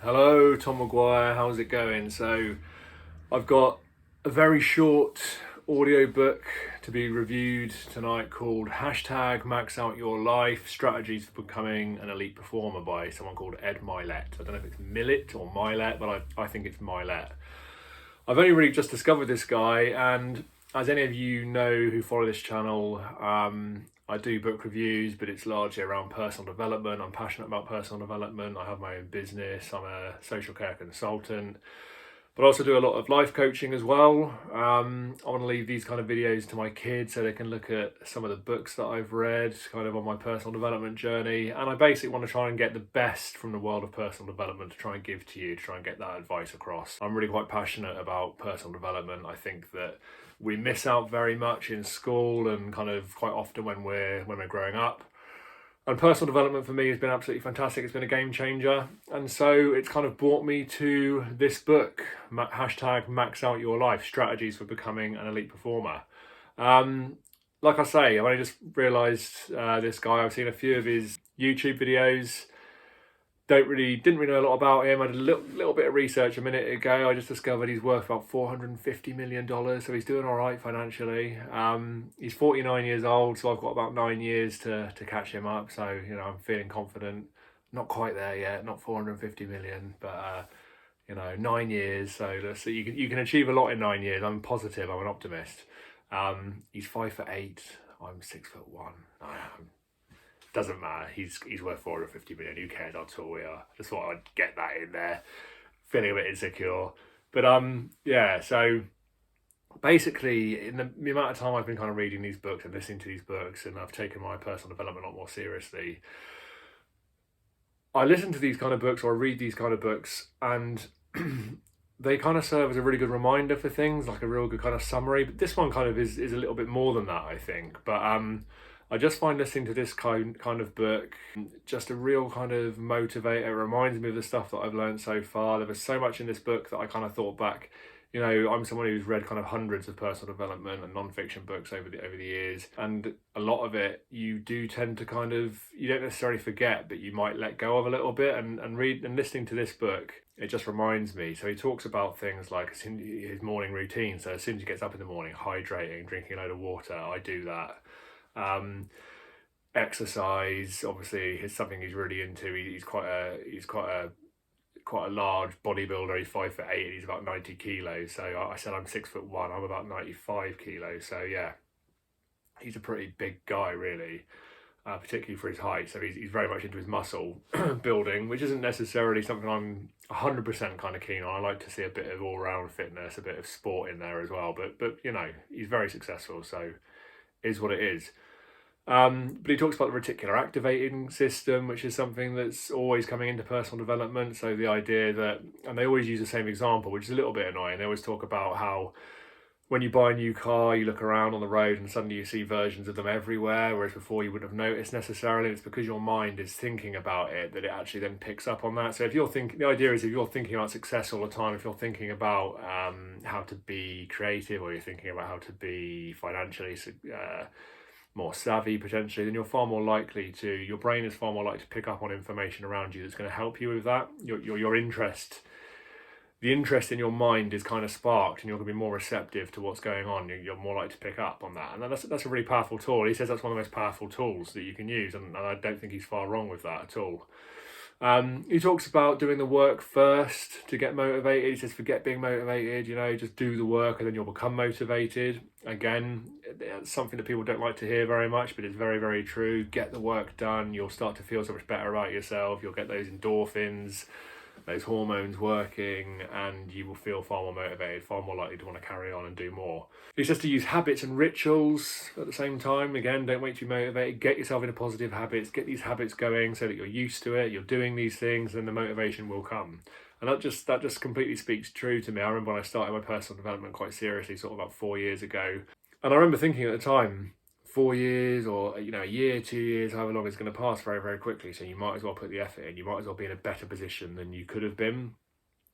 Hello, Tom Maguire. How's it going? So, I've got a very short audiobook to be reviewed tonight called #Maxout Your Life Strategies for Becoming an Elite Performer by someone called Ed Mylett. I don't know if it's Mylett or Mylett, but I think it's Mylett. I've only really just discovered this guy, and as any of you know who follow this channel, I do book reviews, but it's largely around personal development. I'm passionate about personal development. I have my own business. I'm a social care consultant, but I also do a lot of life coaching as well. I want to leave these kind of videos to my kids so they can look at some of the books that I've read kind of on my personal development journey. And I basically want to try and get the best from the world of personal development to try and give to you, to try and get that advice across. I'm really quite passionate about personal development. I think that we miss out very much in school and kind of quite often when we're growing up. And personal development for me has been absolutely fantastic. It's been a game changer. And so it's kind of brought me to this book, Max Out Your Life, Strategies for Becoming an Elite Performer. Like I say, I've only just realised this guy. I've seen a few of his YouTube videos. Didn't really know a lot about him. I did a little bit of research a minute ago. I just discovered he's worth about $450 million, so he's doing all right financially. He's 49 years old, so I've got about 9 years to catch him up. So, I'm feeling confident. Not quite there yet, not 450 million, but 9 years. So let's see, you can achieve a lot in 9 years. I'm positive, I'm an optimist. He's 5'8", I'm 6'1". Doesn't matter. He's worth 450 million. Who cares how tall we are? Just thought I'd get that in there. Feeling a bit insecure, but yeah. So basically, in the amount of time I've been kind of reading these books and listening to these books, and I've taken my personal development a lot more seriously. I listen to these kind of books or I read these kind of books, and they kind of serve as a really good reminder for things, like a real good kind of summary. But this one kind of is a little bit more than that, I think. But I just find listening to this kind of book just a real kind of motivator. It reminds me of the stuff that I've learned so far. There was so much in this book that I kind of thought back. I'm someone who's read kind of hundreds of personal development and non-fiction books over the years, and a lot of it you do tend to kind of, you don't necessarily forget, but you might let go of a little bit. And read and listening to this book, it just reminds me. So he talks about things like his morning routine. So as soon as he gets up in the morning, hydrating, drinking a load of water. I do that. Exercise obviously is something he's really into. He's quite a large bodybuilder. He's 5'8", and he's about 90 kilos. So I said I'm 6'1", I'm about 95 kilos. So yeah, he's a pretty big guy, really, particularly for his height. So he's very much into his muscle building, which isn't necessarily something I'm 100% kind of keen on. I like to see a bit of all-round fitness, a bit of sport in there as well. But he's very successful, so is what it is. But he talks about the reticular activating system, which is something that's always coming into personal development. So the idea that, and they always use the same example, which is a little bit annoying. They always talk about how when you buy a new car, you look around on the road and suddenly you see versions of them everywhere, whereas before you wouldn't have noticed necessarily. It's because your mind is thinking about it that it actually then picks up on that. So if you're thinking, the idea is if you're thinking about success all the time, if you're thinking about how to be creative, or you're thinking about how to be financially more savvy potentially, then you're far more likely to, your brain is far more likely to pick up on information around you that's going to help you with that. Your interest, the interest in your mind is kind of sparked, and you're going to be more receptive to what's going on. You're more likely to pick up on that, and that's a really powerful tool. He says that's one of the most powerful tools that you can use, and I don't think he's far wrong with that at all. He talks about doing the work first to get motivated. He says, forget being motivated, just do the work and then you'll become motivated. Again, it's something that people don't like to hear very much, but it's very, very true. Get the work done. You'll start to feel so much better about yourself. You'll get those endorphins, those hormones working, and you will feel far more motivated, far more likely to want to carry on and do more. It's just to use habits and rituals at the same time. Again, don't wait to be motivated. Get yourself into positive habits. Get these habits going so that you're used to it. You're doing these things, and the motivation will come. And that just completely speaks true to me. I remember when I started my personal development quite seriously, sort of about 4 years ago. And I remember thinking at the time, 4 years or a year, 2 years, however long it's going to pass very, very quickly. So you might as well put the effort in. You might as well be in a better position than you could have been.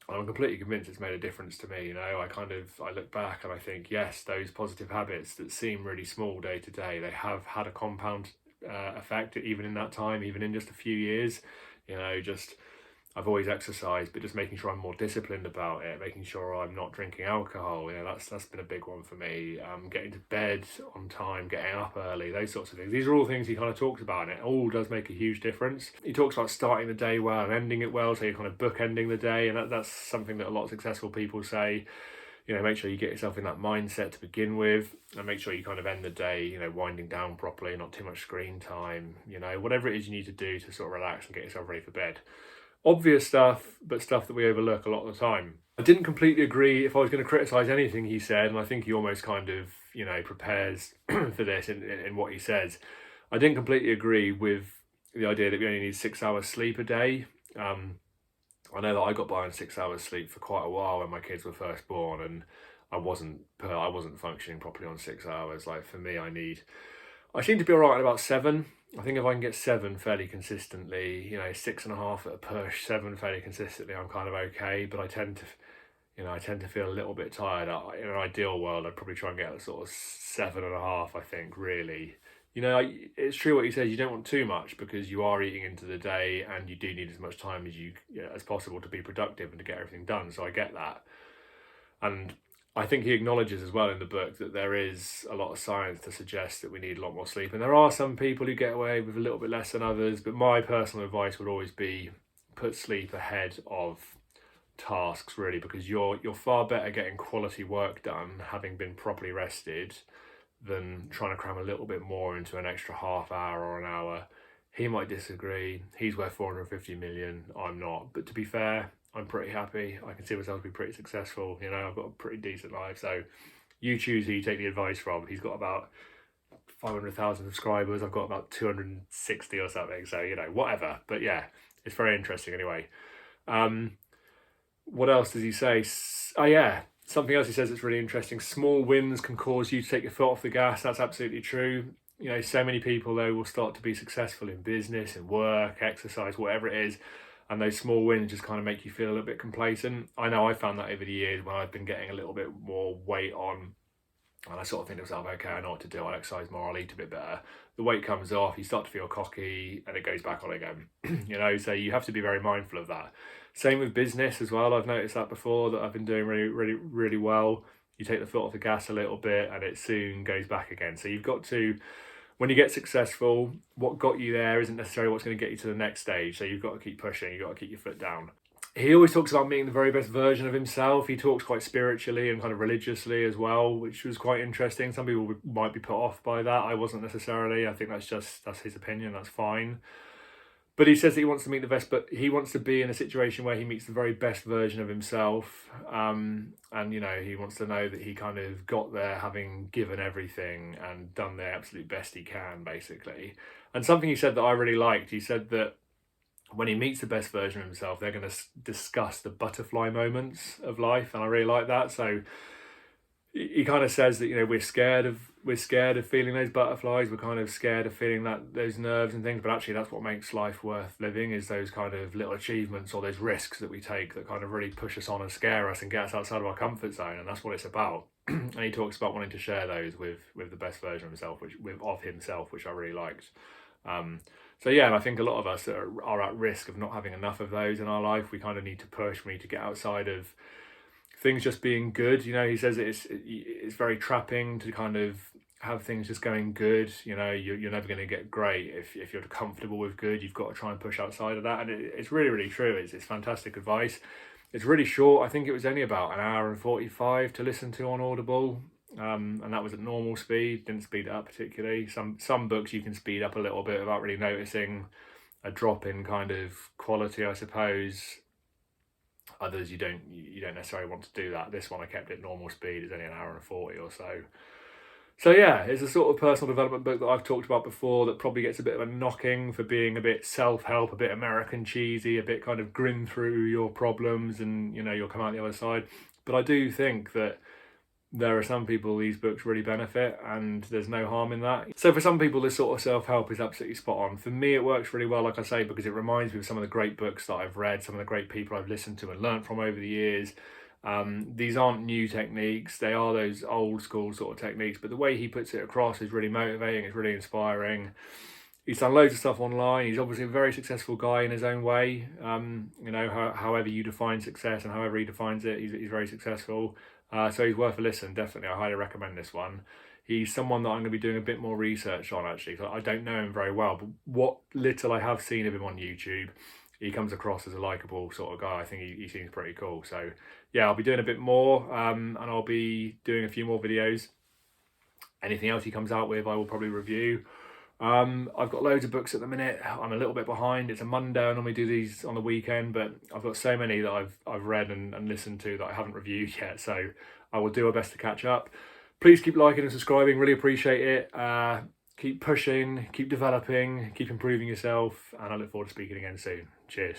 And I'm completely convinced it's made a difference to me. I look back and I think, yes, those positive habits that seem really small day to day, they have had a compound effect even in that time, even in just a few years. I've always exercised, but just making sure I'm more disciplined about it, making sure I'm not drinking alcohol. That's been a big one for me. Getting to bed on time, getting up early, those sorts of things. These are all things he kind of talks about, and it all does make a huge difference. He talks about starting the day well and ending it well, so you're kind of bookending the day, and that's something that a lot of successful people say. Make sure you get yourself in that mindset to begin with, and make sure you kind of end the day, winding down properly, not too much screen time, whatever it is you need to do to sort of relax and get yourself ready for bed. Obvious stuff, but stuff that we overlook a lot of the time. I didn't completely agree if I was going to criticise anything he said, and I think he almost kind of, prepares for this in what he says. I didn't completely agree with the idea that we only need 6 hours sleep a day. I know that I got by on 6 hours sleep for quite a while when my kids were first born, and I wasn't functioning properly on 6 hours. Like, for me, I seem to be all right at about 7. I think if I can get 7 fairly consistently, 6.5 at a push, 7 fairly consistently, I'm kind of okay. But I tend to feel a little bit tired. In an ideal world, I'd probably try and get a sort of 7.5. I think, really. It's true what he says. You don't want too much because you are eating into the day, and you do need as much time as possible to be productive and to get everything done. So I get that, and I think he acknowledges as well in the book that there is a lot of science to suggest that we need a lot more sleep. And there are some people who get away with a little bit less than others, but my personal advice would always be put sleep ahead of tasks, really, because you're far better getting quality work done having been properly rested than trying to cram a little bit more into an extra half hour or an hour. He might disagree. He's worth 450 million. I'm not. But to be fair, I'm pretty happy. I can see myself to be pretty successful. I've got a pretty decent life. So you choose who you take the advice from. He's got about 500,000 subscribers. I've got about 260 or something. So, whatever. But yeah, it's very interesting anyway. What else does he say? Oh, yeah. Something else he says that's really interesting. Small wins can cause you to take your foot off the gas. That's absolutely true. So many people, though, will start to be successful in business, in work, exercise, whatever it is. And those small wins just kind of make you feel a little bit complacent. I know I found that over the years when I've been getting a little bit more weight on, and I sort of think to myself, okay, I know what to do. I'll exercise more, I'll eat a bit better. The weight comes off, you start to feel cocky, and it goes back on again. So you have to be very mindful of that. Same with business as well. I've noticed that before, that I've been doing really, really, really well. You take the foot off the gas a little bit, and it soon goes back again. So you've got to, when you get successful, what got you there isn't necessarily what's going to get you to the next stage. So you've got to keep pushing, you've got to keep your foot down. He always talks about being the very best version of himself. He talks quite spiritually and kind of religiously as well, which was quite interesting. Some people might be put off by that. I wasn't necessarily. I think that's his opinion. That's fine. But he says that he wants to meet the best, but he wants to be in a situation where he meets the very best version of himself. And, he wants to know that he kind of got there having given everything and done the absolute best he can, basically. And something he said that I really liked, he said that when he meets the best version of himself, they're going to discuss the butterfly moments of life. And I really like that. So he kind of says that, we're scared of feeling those butterflies. We're kind of scared of feeling those nerves and things, but actually that's what makes life worth living, is those kind of little achievements or those risks that we take that kind of really push us on and scare us and get us outside of our comfort zone. And that's what it's about. And he talks about wanting to share those with the best version of himself, which I really liked. So yeah, and I think a lot of us are at risk of not having enough of those in our life. We kind of need to push. We need to get outside of things just being good. He says it's very trapping to kind of have things just going good. You're never going to get great if you're comfortable with good. You've got to try and push outside of that, and it's really, really true. It's fantastic advice. It's really short. I think it was only about an hour and 45 to listen to on Audible, and that was at normal speed. Didn't speed it up particularly. Some books you can speed up a little bit without really noticing a drop in kind of quality, I suppose. Others you don't necessarily want to do that. This one I kept at normal speed. It's only an hour and 40 or so. So yeah, it's a sort of personal development book that I've talked about before that probably gets a bit of a knocking for being a bit self-help, a bit American cheesy, a bit kind of grin through your problems and you'll come out the other side. But I do think that there are some people these books really benefit, and there's no harm in that. So for some people, this sort of self-help is absolutely spot on. For me, it works really well, like I say, because it reminds me of some of the great books that I've read, some of the great people I've listened to and learnt from over the years. These aren't new techniques, they are those old school sort of techniques, but the way he puts it across is really motivating, it's really inspiring. He's done loads of stuff online. He's obviously a very successful guy in his own way. However you define success and however he defines it, he's very successful. So he's worth a listen, definitely. I highly recommend this one. He's someone that I'm going to be doing a bit more research on, actually. So I don't know him very well, but what little I have seen of him on YouTube, he comes across as a likable sort of guy. I think he seems pretty cool. So yeah, I'll be doing a bit more, and I'll be doing a few more videos. Anything else he comes out with, I will probably review. I've got loads of books at the minute. I'm a little bit behind. It's a Monday. I normally do these on the weekend, but I've got so many that I've read and listened to that I haven't reviewed yet. So I will do my best to catch up. Please keep liking and subscribing. Really appreciate it. Keep pushing, keep developing, keep improving yourself, and I look forward to speaking again soon. Cheers.